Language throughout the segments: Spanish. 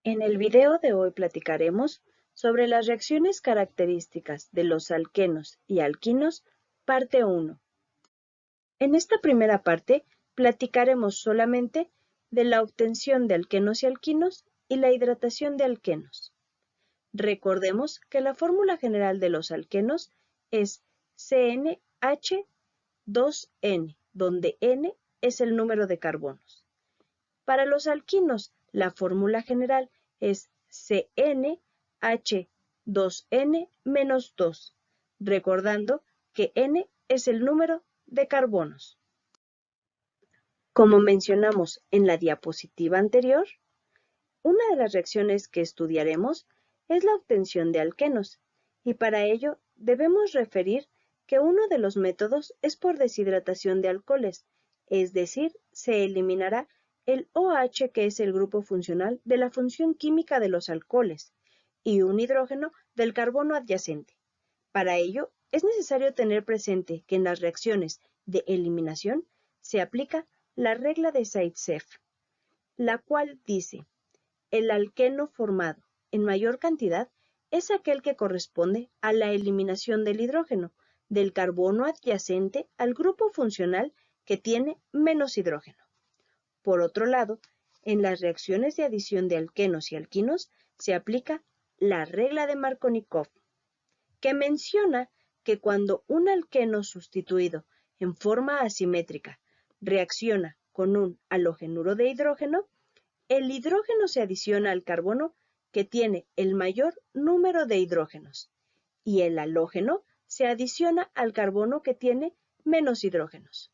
En el video de hoy platicaremos sobre las reacciones características de los alquenos y alquinos, parte 1. En esta primera parte platicaremos solamente de la obtención de alquenos y alquinos y la hidratación de alquenos. Recordemos que la fórmula general de los alquenos es CnH2n, donde n es el número de carbonos. Para los alquinos, la fórmula general es CnH2n-2, recordando que n es el número de carbonos. Como mencionamos en la diapositiva anterior, una de las reacciones que estudiaremos es la obtención de alquenos, y para ello debemos referir que uno de los métodos es por deshidratación de alcoholes, es decir, se eliminará el OH, que es el grupo funcional de la función química de los alcoholes, y un hidrógeno del carbono adyacente. Para ello, es necesario tener presente que en las reacciones de eliminación se aplica la regla de Zaitsev, la cual dice: el alqueno formado en mayor cantidad es aquel que corresponde a la eliminación del hidrógeno del carbono adyacente al grupo funcional que tiene menos hidrógeno. Por otro lado, en las reacciones de adición de alquenos y alquinos se aplica la regla de Markovnikov, que menciona que cuando un alqueno sustituido en forma asimétrica reacciona con un halogenuro de hidrógeno, el hidrógeno se adiciona al carbono que tiene el mayor número de hidrógenos y el halógeno se adiciona al carbono que tiene menos hidrógenos.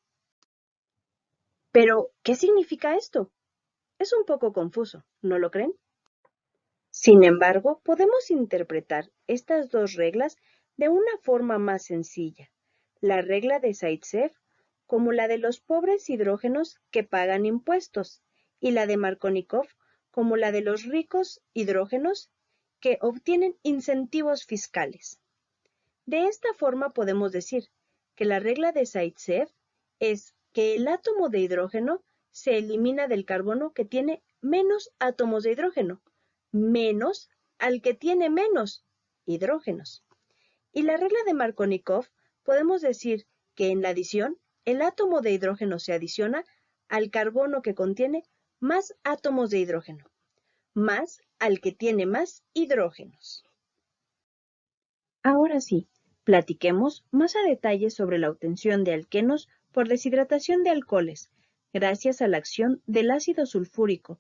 Pero, ¿qué significa esto? Es un poco confuso, ¿no lo creen? Sin embargo, podemos interpretar estas dos reglas de una forma más sencilla. La regla de Zaitsev como la de los pobres hidrógenos que pagan impuestos y la de Markovnikov como la de los ricos hidrógenos que obtienen incentivos fiscales. De esta forma podemos decir que la regla de Zaitsev es que el átomo de hidrógeno se elimina del carbono que tiene menos átomos de hidrógeno, menos al que tiene menos hidrógenos. Y la regla de Markovnikov podemos decir que en la adición, el átomo de hidrógeno se adiciona al carbono que contiene más átomos de hidrógeno, más al que tiene más hidrógenos. Ahora sí, platiquemos más a detalle sobre la obtención de alquenos por deshidratación de alcoholes, gracias a la acción del ácido sulfúrico.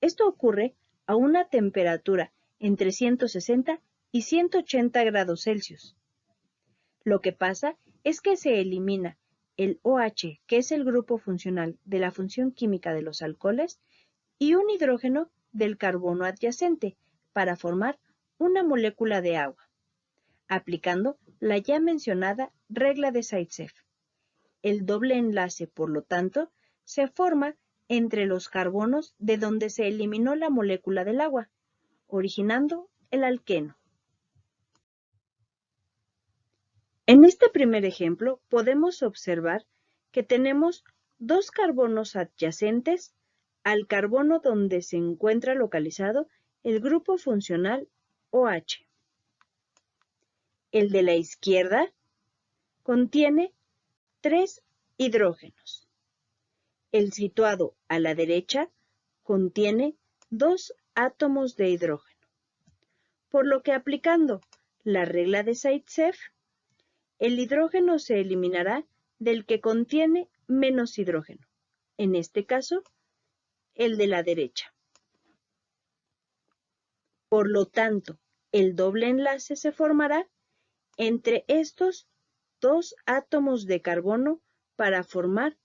Esto ocurre a una temperatura entre 160 y 180 grados Celsius. Lo que pasa es que se elimina el OH, que es el grupo funcional de la función química de los alcoholes, y un hidrógeno del carbono adyacente para formar una molécula de agua, aplicando la ya mencionada regla de Zaitsev. El doble enlace, por lo tanto, se forma entre los carbonos de donde se eliminó la molécula del agua, originando el alqueno. En este primer ejemplo podemos observar que tenemos dos carbonos adyacentes al carbono donde se encuentra localizado el grupo funcional OH. El de la izquierda contiene 3 hidrógenos. El situado a la derecha contiene 2 átomos de hidrógeno, por lo que aplicando la regla de Zaitsev, el hidrógeno se eliminará del que contiene menos hidrógeno, en este caso, el de la derecha. Por lo tanto, el doble enlace se formará entre estos 2 átomos de carbono para formar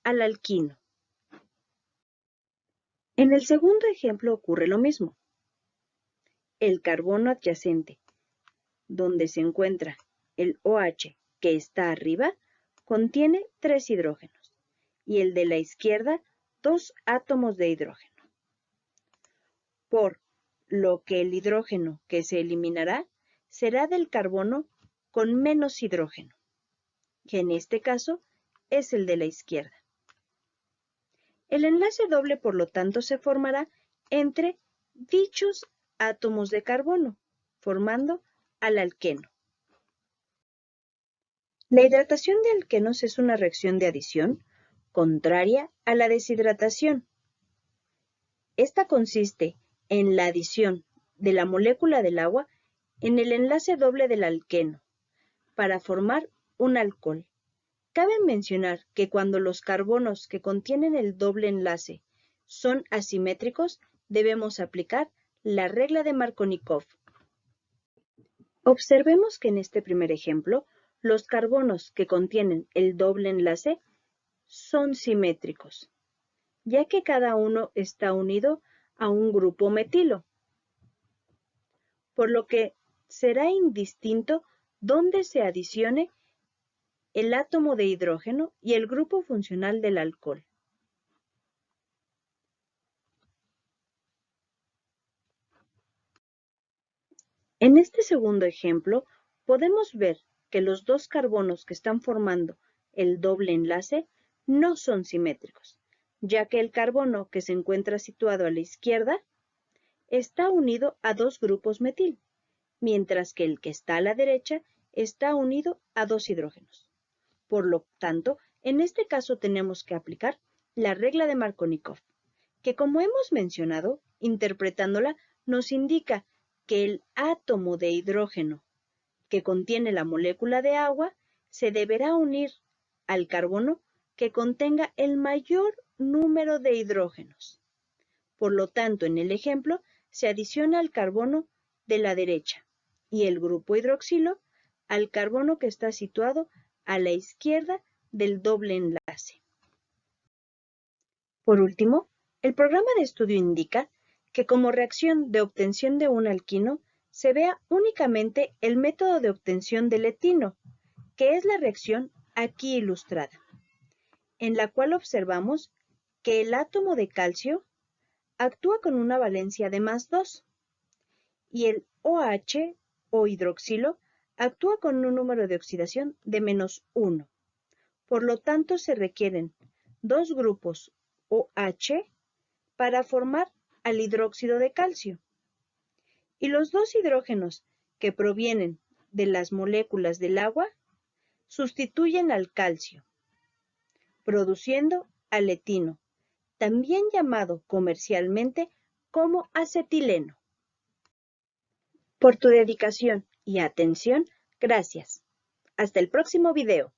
al alquino. En el segundo ejemplo ocurre lo mismo. El carbono adyacente, donde se encuentra el OH que está arriba, contiene 3 hidrógenos y el de la izquierda 2 átomos de hidrógeno. Por lo que el hidrógeno que se eliminará será del carbono con menos hidrógeno, que en este caso es el de la izquierda. El enlace doble, por lo tanto, se formará entre dichos átomos de carbono, formando al alqueno. La hidratación de alquenos es una reacción de adición contraria a la deshidratación. Esta consiste en la adición de la molécula del agua en el enlace doble del alqueno para formar un alcohol. Cabe mencionar que cuando los carbonos que contienen el doble enlace son asimétricos, debemos aplicar la regla de Markovnikov. Observemos que en este primer ejemplo, los carbonos que contienen el doble enlace son simétricos, ya que cada uno está unido a un grupo metilo, por lo que será indistinto dónde se adicione el átomo de hidrógeno y el grupo funcional del alcohol. En este segundo ejemplo, podemos ver que los dos carbonos que están formando el doble enlace no son simétricos, ya que el carbono que se encuentra situado a la izquierda está unido a dos grupos metil, mientras que el que está a la derecha está unido a dos hidrógenos. Por lo tanto, en este caso tenemos que aplicar la regla de Markovnikov, que como hemos mencionado, interpretándola, nos indica que el átomo de hidrógeno que contiene la molécula de agua se deberá unir al carbono que contenga el mayor número de hidrógenos. Por lo tanto, en el ejemplo, se adiciona el carbono de la derecha y el grupo hidroxilo al carbono que está situado a la izquierda del doble enlace. Por último, el programa de estudio indica que como reacción de obtención de un alquino se vea únicamente el método de obtención del etino, que es la reacción aquí ilustrada, en la cual observamos que el átomo de calcio actúa con una valencia de +2 y el OH o hidroxilo actúa con un número de oxidación de -1. Por lo tanto, se requieren dos grupos OH para formar al hidróxido de calcio. Y los dos hidrógenos que provienen de las moléculas del agua sustituyen al calcio, produciendo al etino, también llamado comercialmente como acetileno. Por tu dedicación y atención, gracias. Hasta el próximo video.